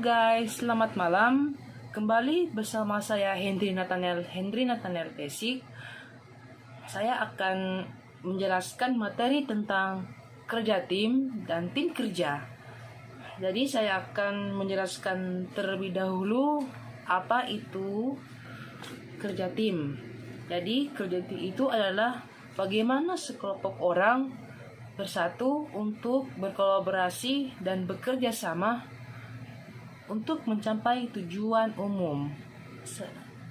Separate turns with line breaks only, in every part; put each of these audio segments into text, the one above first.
guys, selamat malam. Kembali bersama saya Hendry Nathaniel Pesik. Saya akan menjelaskan materi tentang kerja tim dan tim kerja. Jadi saya akan menjelaskan terlebih dahulu apa itu kerja tim. Jadi kerja tim itu adalah bagaimana sekelompok orang bersatu untuk berkolaborasi dan bekerja sama untuk mencapai tujuan umum.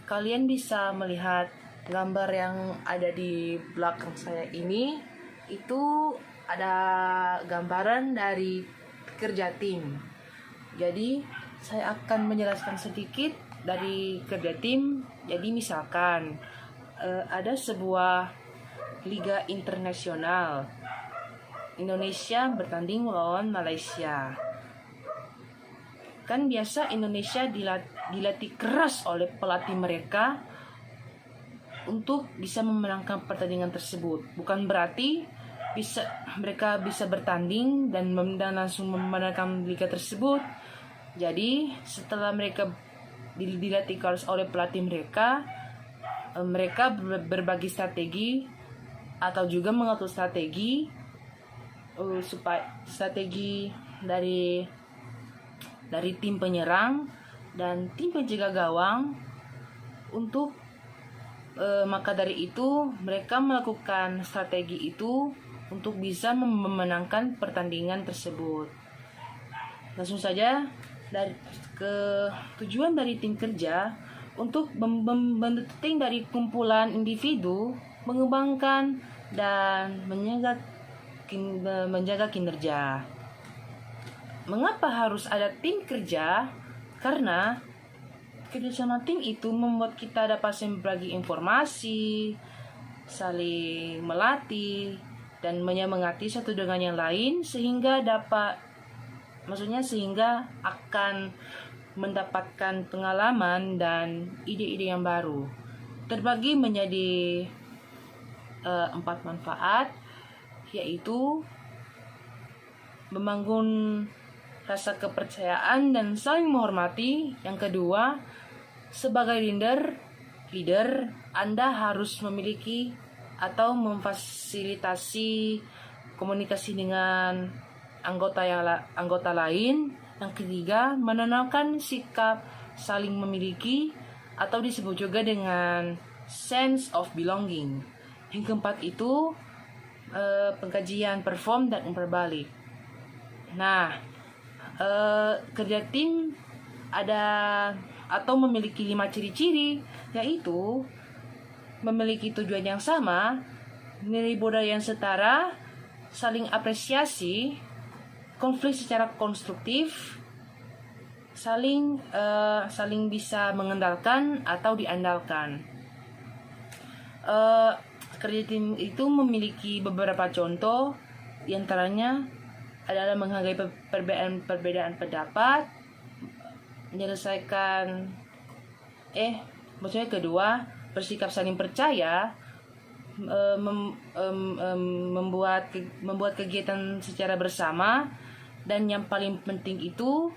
Kalian bisa melihat gambar yang ada di belakang saya ini. Itu ada gambaran dari kerja tim. Jadi saya akan menjelaskan sedikit dari kerja tim. Jadi misalkan ada sebuah liga internasional. Indonesia bertanding melawan Malaysia. Kan biasa Indonesia dilatih keras oleh pelatih mereka untuk bisa memenangkan pertandingan tersebut. Bukan berarti mereka bisa bertanding dan langsung memenangkan liga tersebut. Jadi setelah mereka dilatih keras oleh pelatih mereka, mereka berbagi strategi atau juga mengatur strategi supaya strategi dari tim penyerang dan tim penjaga gawang untuk maka dari itu mereka melakukan strategi itu untuk bisa memenangkan pertandingan tersebut. Langsung saja tujuan dari tim kerja untuk membentuk tim dari kumpulan individu, mengembangkan dan menjaga kinerja. Mengapa harus ada tim kerja? Karena kerjasama tim itu membuat kita dapat berbagi informasi, saling melatih, dan menyemangati satu dengan yang lain sehingga akan mendapatkan pengalaman dan ide-ide yang baru. Terbagi menjadi 4 manfaat, yaitu membangun rasa kepercayaan dan saling menghormati. Yang kedua, sebagai leader, Anda harus memiliki atau memfasilitasi komunikasi dengan anggota lain. Yang ketiga, menanamkan sikap saling memiliki atau disebut juga dengan sense of belonging. Yang keempat itu pengkajian perform dan umpan balik. Nah, kerja tim ada atau memiliki 5 ciri-ciri, yaitu memiliki tujuan yang sama, nilai budaya yang setara, saling apresiasi, konflik secara konstruktif, saling bisa mengandalkan atau diandalkan. Kerja tim itu memiliki beberapa contoh, diantaranya adalah menghargai perbedaan pendapat, kedua, bersikap saling percaya, membuat kegiatan secara bersama, dan yang paling penting itu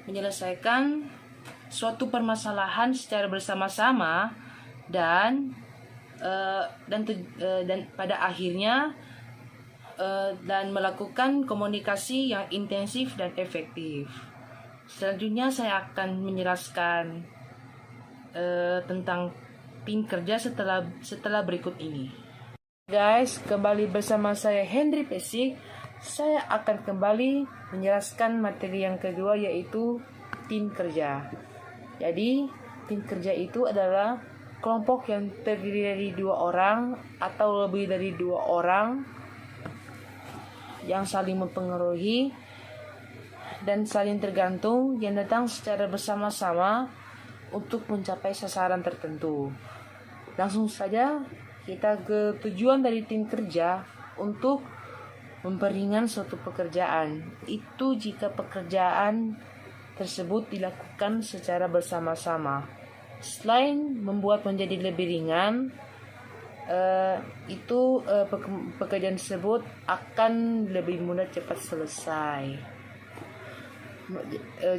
menyelesaikan suatu permasalahan secara bersama-sama dan pada akhirnya dan melakukan komunikasi yang intensif dan efektif. Selanjutnya saya akan menjelaskan tentang tim kerja setelah berikut ini. Guys, kembali bersama saya Hendry Pesik. Saya akan kembali menjelaskan materi yang kedua, yaitu tim kerja. Jadi, tim kerja itu adalah kelompok yang terdiri dari 2 orang atau lebih dari 2 orang yang saling mempengaruhi dan saling tergantung, yang datang secara bersama-sama untuk mencapai sasaran tertentu. Langsung saja kita ke tujuan dari tim kerja untuk memperingan suatu pekerjaan. Itu jika pekerjaan tersebut dilakukan secara bersama-sama. Selain membuat menjadi lebih ringan, pekerjaan tersebut akan lebih mudah cepat selesai.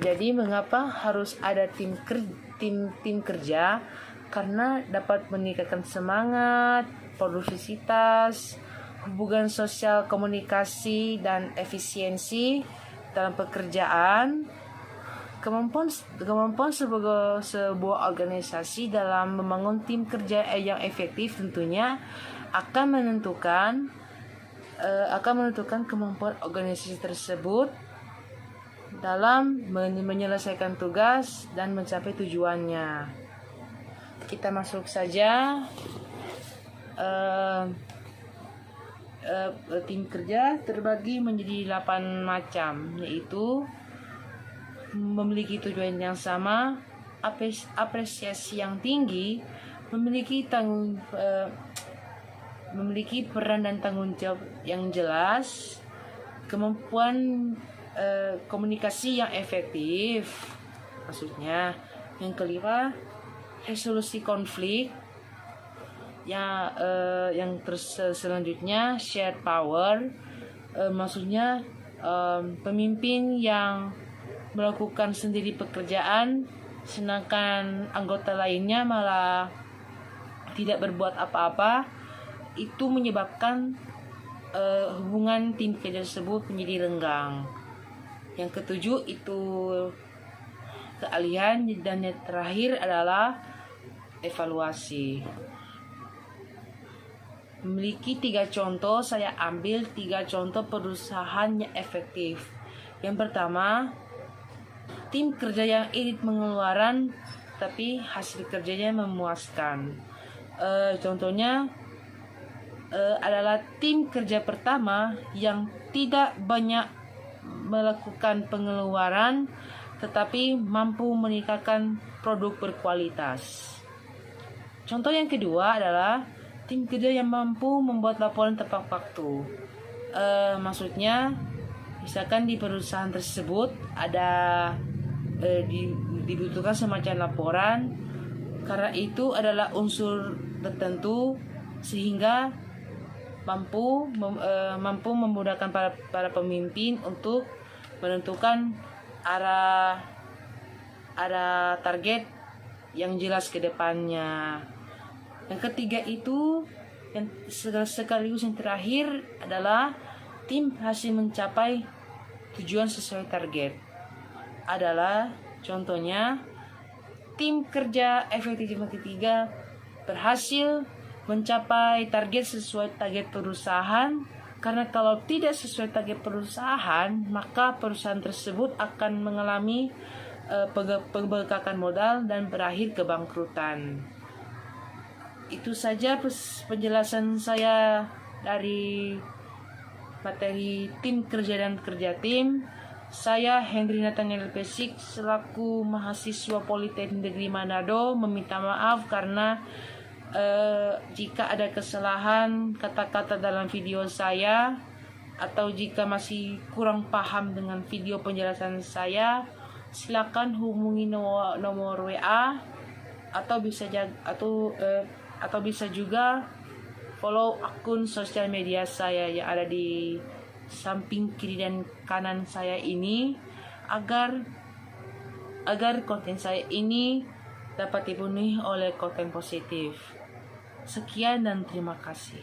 Jadi mengapa harus ada tim kerja? Karena dapat meningkatkan semangat, produktivitas, hubungan sosial, komunikasi, dan efisiensi dalam pekerjaan. Kemampuan sebuah organisasi dalam membangun tim kerja yang efektif tentunya akan menentukan kemampuan organisasi tersebut dalam menyelesaikan tugas dan mencapai tujuannya. Kita masuk saja. Tim kerja terbagi menjadi 8 macam, yaitu memiliki tujuan yang sama, apresiasi yang tinggi, memiliki peran dan tanggung jawab yang jelas, kemampuan komunikasi yang efektif, maksudnya. Yang kelima, resolusi konflik. Yang selanjutnya, shared power, maksudnya pemimpin yang melakukan sendiri pekerjaan, sedangkan anggota lainnya malah tidak berbuat apa-apa. Itu menyebabkan hubungan tim kerja tersebut menjadi renggang. Yang ketujuh itu keahlian, dan yang terakhir adalah evaluasi. Memiliki 3 contoh, saya ambil 3 contoh perusahaan yang efektif. Yang pertama, tim kerja yang irit pengeluaran tapi hasil kerjanya memuaskan. Contohnya adalah tim kerja pertama yang tidak banyak melakukan pengeluaran tetapi mampu meningkatkan produk berkualitas. Contoh yang kedua adalah tim kerja yang mampu membuat laporan tepat waktu. Maksudnya, misalkan di perusahaan tersebut ada dibutuhkan semacam laporan, karena itu adalah unsur tertentu sehingga mampu memudahkan para pemimpin untuk menentukan arah target yang jelas ke depannya. Yang ketiga itu, yang sekaligus yang terakhir adalah tim hasil mencapai tujuan sesuai target. Adalah contohnya tim kerja efektif yang ketiga berhasil mencapai target sesuai target perusahaan, karena kalau tidak sesuai target perusahaan maka perusahaan tersebut akan mengalami pembengkakan modal dan berakhir kebangkrutan. Itu saja penjelasan saya dari materi tim kerja dan kerja tim. Saya Henry Nathaniel Pesik selaku mahasiswa Politeknik Negeri Manado meminta maaf karena jika ada kesalahan kata-kata dalam video saya, atau jika masih kurang paham dengan video penjelasan saya, silakan hubungi nomor WA atau bisa juga follow akun sosial media saya yang ada di samping kiri dan kanan saya ini, agar konten saya ini dapat dipenuhi oleh konten positif. Sekian dan terima kasih.